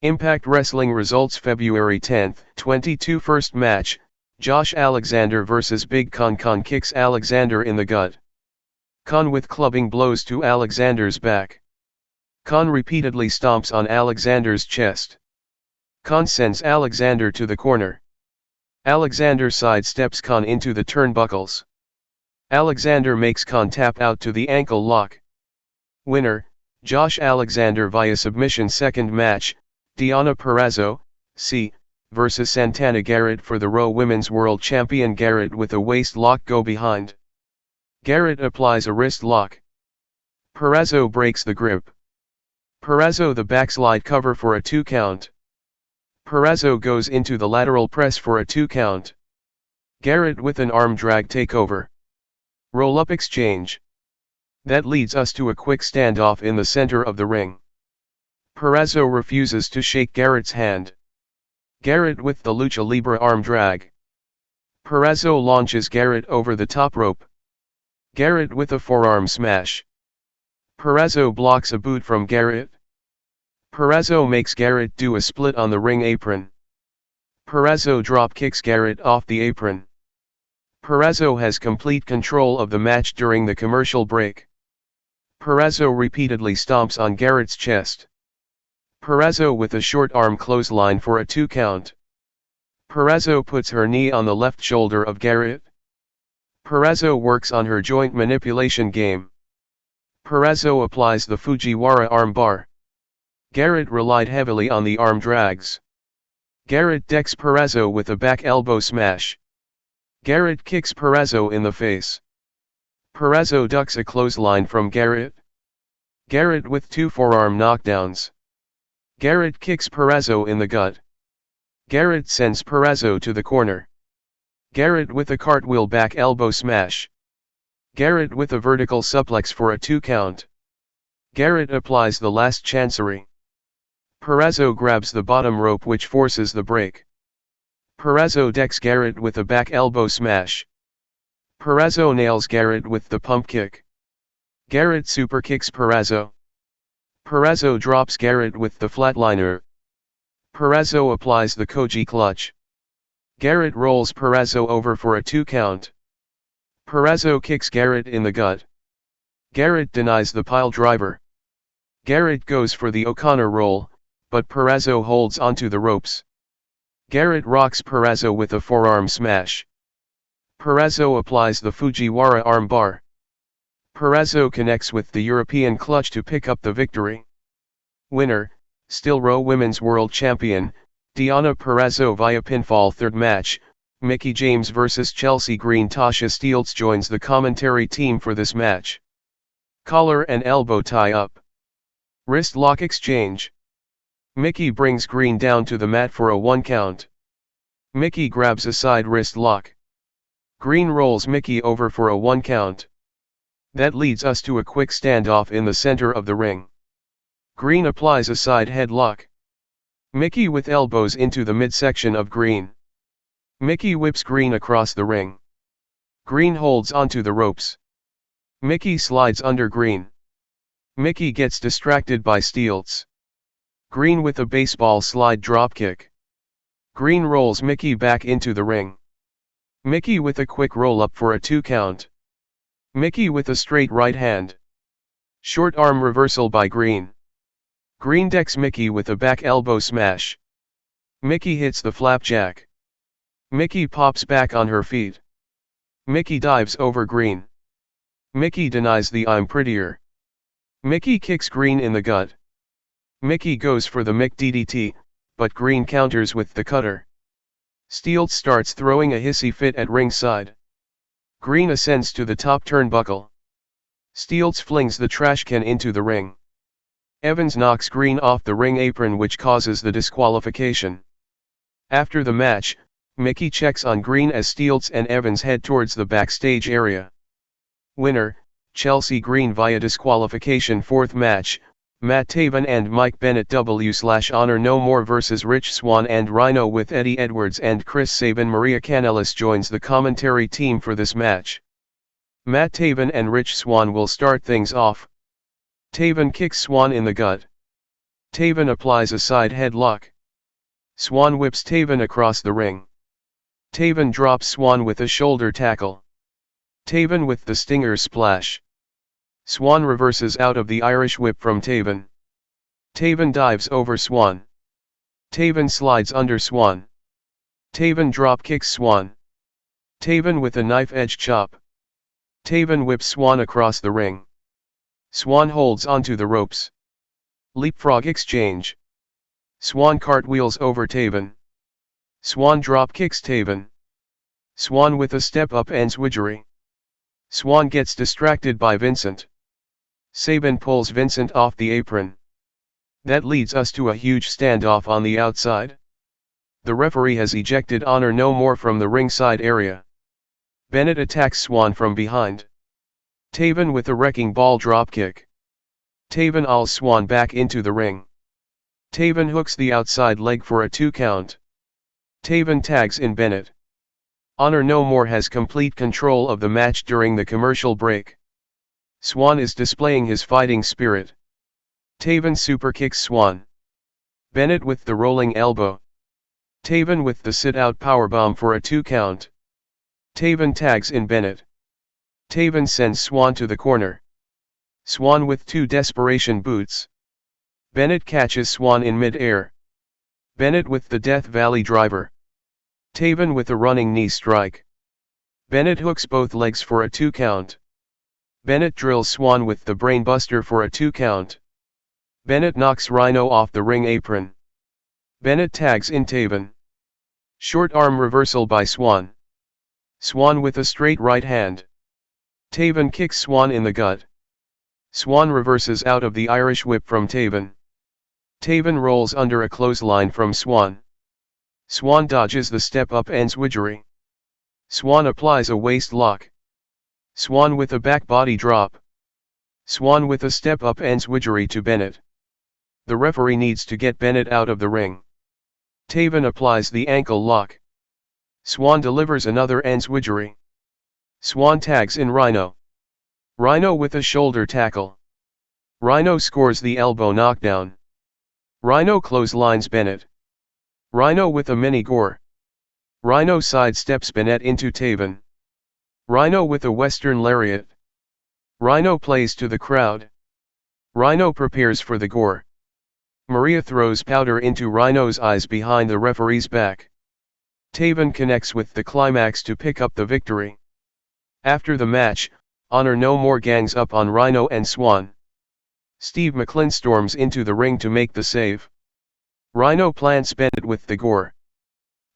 Impact Wrestling results February 10, 22 First match, Josh Alexander vs Big Con. Con kicks Alexander in the gut. Con with clubbing blows to Alexander's back. Con repeatedly stomps on Alexander's chest. Con sends Alexander to the corner. Alexander sidesteps Con into the turnbuckles. Alexander makes Con tap out to the ankle lock. Winner, Josh Alexander via submission. Second match, Deonna Purrazzo, C, vs Santana. Garrett for the Raw Women's World Champion. Garrett with a waist lock go behind. Garrett applies a wrist lock. Purrazzo breaks the grip. Purrazzo the backslide cover for a 2 count. Purrazzo goes into the lateral press for a 2 count. Garrett with an arm drag takeover. Roll-up exchange. That leads us to a quick standoff in the center of the ring. Purrazzo refuses to shake Garrett's hand. Garrett with the Lucha Libre arm drag. Purrazzo launches Garrett over the top rope. Garrett with a forearm smash. Purrazzo blocks a boot from Garrett. Purrazzo makes Garrett do a split on the ring apron. Purrazzo drop kicks Garrett off the apron. Purrazzo has complete control of the match during the commercial break. Purrazzo repeatedly stomps on Garrett's chest. Purrazzo with a short arm clothesline for a 2 count. Purrazzo puts her knee on the left shoulder of Garrett. Purrazzo works on her joint manipulation game. Purrazzo applies the Fujiwara arm bar. Garrett relied heavily on the arm drags. Garrett decks Purrazzo with a back elbow smash. Garrett kicks Purrazzo in the face. Purrazzo ducks a clothesline from Garrett. Garrett with 2 forearm knockdowns. Garrett kicks Purrazzo in the gut. Garrett sends Purrazzo to the corner. Garrett with a cartwheel back elbow smash. Garrett with a vertical suplex for a 2 count. Garrett applies the last chancery. Purrazzo grabs the bottom rope which forces the break. Purrazzo decks Garrett with a back elbow smash. Purrazzo nails Garrett with the pump kick. Garrett super kicks Purrazzo. Purrazzo drops Garrett with the flatliner. Purrazzo applies the Koji clutch. Garrett rolls Purrazzo over for a 2 count. Purrazzo kicks Garrett in the gut. Garrett denies the pile driver. Garrett goes for the O'Connor roll, but Purrazzo holds onto the ropes. Garrett rocks Purrazzo with a forearm smash. Purrazzo applies the Fujiwara arm bar. Purrazzo connects with the European clutch to pick up the victory. Winner, still Raw Women's World Champion, Deonna Purrazzo via pinfall. Third match, Mickie James vs Chelsea Green. Tasha Steelz joins the commentary team for this match. Collar and elbow tie up. Wrist lock exchange. Mickie brings Green down to the mat for a 1 count. Mickie grabs a side wrist lock. Green rolls Mickie over for a 1 count. That leads us to a quick standoff in the center of the ring. Green applies a side headlock. Mickie with elbows into the midsection of Green. Mickie whips Green across the ring. Green holds onto the ropes. Mickie slides under Green. Mickie gets distracted by Steelz. Green with a baseball slide dropkick. Green rolls Mickie back into the ring. Mickie with a quick roll-up for a 2 count. Mickie with a straight right hand. Short arm reversal by Green. Green decks Mickie with a back elbow smash. Mickie hits the flapjack. Mickie pops back on her feet. Mickie dives over Green. Mickie denies the "I'm prettier." Mickie kicks Green in the gut. Mickie goes for the Mick DDT, but Green counters with the cutter. Steelz starts throwing a hissy fit at ringside. Green ascends to the top turnbuckle. Steelz flings the trash can into the ring. Evans knocks Green off the ring apron which causes the disqualification. After the match, Mickie checks on Green as Steelz and Evans head towards the backstage area. Winner, Chelsea Green via disqualification. Fourth match, Matt Taven and Mike Bennett W/Honor No More vs Rich Swann and Rhino with Eddie Edwards and Chris Sabin. Maria Kanellis joins the commentary team for this match. Matt Taven and Rich Swann will start things off. Taven kicks Swann in the gut. Taven applies a side headlock. Swann whips Taven across the ring. Taven drops Swann with a shoulder tackle. Taven with the stinger splash. Swann reverses out of the Irish whip from Taven. Taven dives over Swann. Taven slides under Swann. Taven drop kicks Swann. Taven with a knife edge chop. Taven whips Swann across the ring. Swann holds onto the ropes. Leapfrog exchange. Swann cartwheels over Taven. Swann drop kicks Taven. Swann with a step up ends Widgery. Swann gets distracted by Vincent. Sabin pulls Vincent off the apron. That leads us to a huge standoff on the outside. The referee has ejected Honor No More from the ringside area. Bennett attacks Swann from behind. Taven with a wrecking ball dropkick. Taven airs Swann back into the ring. Taven hooks the outside leg for a 2 count. Taven tags in Bennett. Honor No More has complete control of the match during the commercial break. Swann is displaying his fighting spirit. Taven superkicks Swann. Bennett with the rolling elbow. Taven with the sit-out powerbomb for a 2 count. Taven tags in Bennett. Taven sends Swann to the corner. Swann with 2 desperation boots. Bennett catches Swann in mid-air. Bennett with the Death Valley driver. Taven with a running knee strike. Bennett hooks both legs for a 2 count. Bennett drills Swann with the brainbuster for a 2 count. Bennett knocks Rhino off the ring apron. Bennett tags in Taven. Short arm reversal by Swann. Swann with a straight right hand. Taven kicks Swann in the gut. Swann reverses out of the Irish whip from Taven. Taven rolls under a clothesline from Swann. Swann dodges the step up ends Widgery. Swann applies a waist lock. Swann with a back body drop. Swann with a step up ends Widgery to Bennett. The referee needs to get Bennett out of the ring. Taven applies the ankle lock. Swann delivers another ends Widgery. Swann tags in Rhino. Rhino with a shoulder tackle. Rhino scores the elbow knockdown. Rhino clotheslines Bennett. Rhino with a mini gore. Rhino sidesteps Bennett into Taven. Rhino with a western lariat. Rhino plays to the crowd. Rhino prepares for the gore. Maria throws powder into Rhino's eyes behind the referee's back. Taven connects with the climax to pick up the victory. After the match, Honor No More gangs up on Rhino and Swann. Steve McLin storms into the ring to make the save. Rhino plants Bennett with the gore.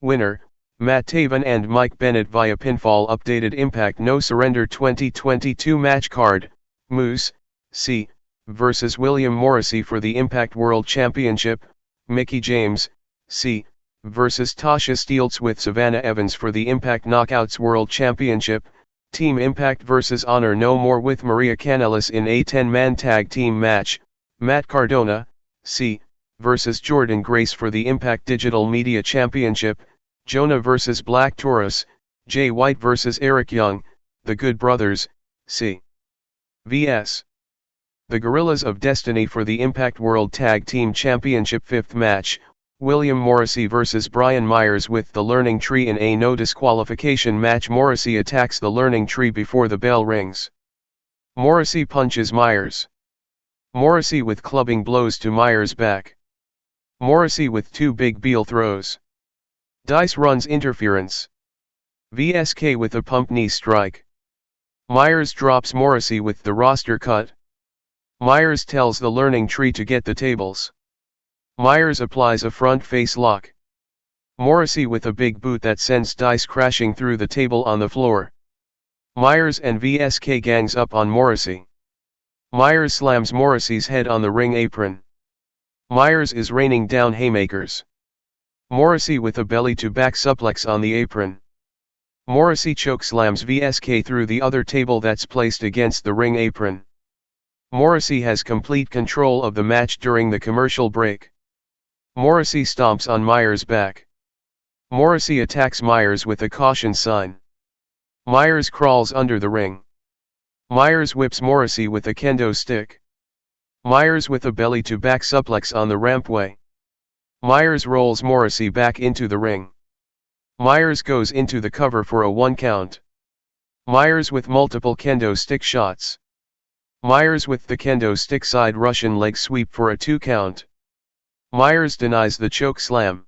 Winner, Matt Taven and Mike Bennett via pinfall. Updated Impact No Surrender 2022 match card, Moose, C, vs William Morrissey for the Impact World Championship, Mickie James, C, vs Tasha Steelz with Savannah Evans for the Impact Knockouts World Championship, Team Impact vs Honor No More with Maria Kanellis in a 10-man tag team match, Matt Cardona, C, vs Jordan Grace for the Impact Digital Media Championship, Jonah vs Black Taurus, Jay White vs Eric Young, The Good Brothers, C. vs. The Gorillas of Destiny for the Impact World Tag Team Championship 5th match, William Morrissey vs Brian Myers with the Learning Tree in a no disqualification match. Morrissey attacks the Learning Tree before the bell rings. Morrissey punches Myers. Morrissey with clubbing blows to Myers' back. Morrissey with 2 big Beal throws. Dice runs interference. VSK with a pump knee strike. Myers drops Morrissey with the roster cut. Myers tells the Learning Tree to get the tables. Myers applies a front face lock. Morrissey with a big boot that sends Dice crashing through the table on the floor. Myers and VSK gangs up on Morrissey. Myers slams Morrissey's head on the ring apron. Myers is raining down haymakers. Morrissey with a belly-to-back suplex on the apron. Morrissey chokeslams VSK through the other table that's placed against the ring apron. Morrissey has complete control of the match during the commercial break. Morrissey stomps on Myers' back. Morrissey attacks Myers with a caution sign. Myers crawls under the ring. Myers whips Morrissey with a kendo stick. Myers with a belly-to-back suplex on the rampway. Myers rolls Morrissey back into the ring. Myers goes into the cover for a 1 count. Myers with multiple kendo stick shots. Myers with the kendo stick side Russian leg sweep for a 2 count. Myers denies the choke slam.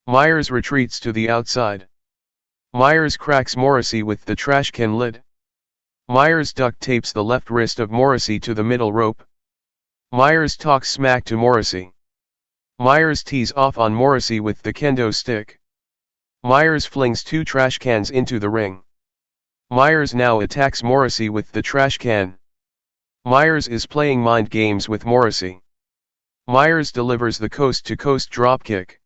Myers retreats to the outside. Myers cracks Morrissey with the trash can lid. Myers duct tapes the left wrist of Morrissey to the middle rope. Myers talks smack to Morrissey. Myers tees off on Morrissey with the kendo stick. Myers flings 2 trash cans into the ring. Myers now attacks Morrissey with the trash can. Myers is playing mind games with Morrissey. Myers delivers the coast-to-coast dropkick.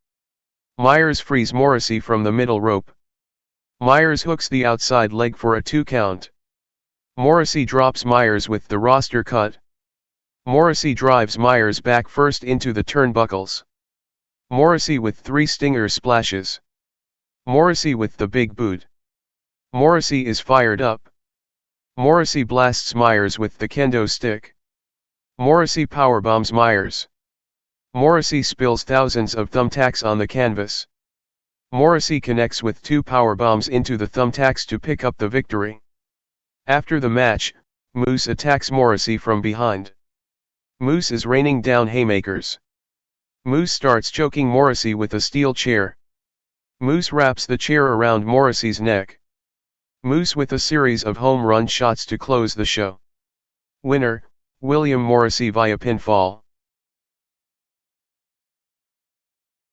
Myers frees Morrissey from the middle rope. Myers hooks the outside leg for a 2 count. Morrissey drops Myers with the roster cut. Morrissey drives Myers back first into the turnbuckles. Morrissey with 3 stinger splashes. Morrissey with the big boot. Morrissey is fired up. Morrissey blasts Myers with the kendo stick. Morrissey powerbombs Myers. Morrissey spills thousands of thumbtacks on the canvas. Morrissey connects with 2 powerbombs into the thumbtacks to pick up the victory. After the match, Moose attacks Morrissey from behind. Moose is raining down haymakers. Moose starts choking Morrissey with a steel chair. Moose wraps the chair around Morrissey's neck. Moose with a series of home run shots to close the show. Winner, William Morrissey via pinfall.